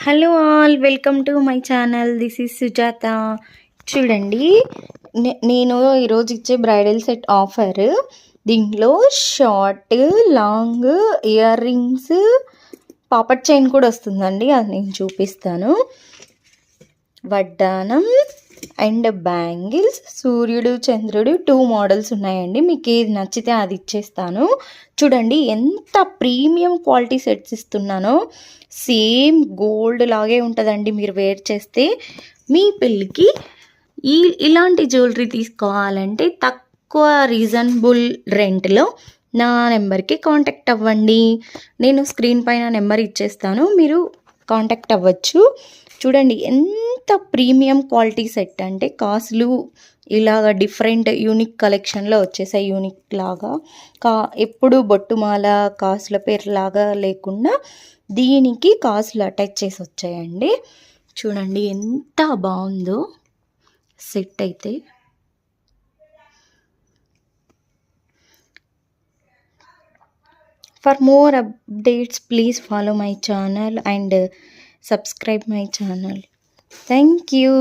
Hello all, welcome to my channel. This is Sujatha. చూడండి, నేను ఈరోజు ఇచ్చే బ్రైడల్ సెట్ ఆఫర్. దీంట్లో షార్ట్, లాంగ్ ఇయర్ రింగ్స్, పాపట్ చైన్ కూడా వస్తుందండి. అది నేను చూపిస్తాను. వడ్డానం అండ్ బ్యాంగిల్స్, సూర్యుడు చంద్రుడు 2 మోడల్స్ ఉన్నాయండి. మీకు ఏది నచ్చితే అది ఇచ్చేస్తాను. చూడండి ఎంత ప్రీమియం క్వాలిటీ సెట్స్ ఇస్తున్నానో. సేమ్ గోల్డ్ లాగే ఉంటుందండి. మీరు వేర్ చేస్తే మీ పెళ్ళికి ఇలాంటి జ్యువెలరీ తీసుకోవాలంటే తక్కువ రీజనబుల్ రెంట్లో నా నెంబర్కి కాంటాక్ట్ అవ్వండి. నేను స్క్రీన్ పైన నెంబర్ ఇచ్చేస్తాను, మీరు కాంటాక్ట్ అవ్వచ్చు. చూడండి ఎంత ప్రీమియం క్వాలిటీ సెట్ అంటే కాసులు ఇలాగ డిఫరెంట్ యూనిక్ కలెక్షన్లో వచ్చేసాయి. యూనిక్ లాగా ఎప్పుడు బొట్టుమాల కాసుల పేరులాగా లేకుండా దీనికి కాసులు అటాచ్ చేసి వచ్చాయండి. చూడండి ఎంత బాగుందో సెట్ అయితే. For more updates, please follow my channel and subscribe my channel. Thank you.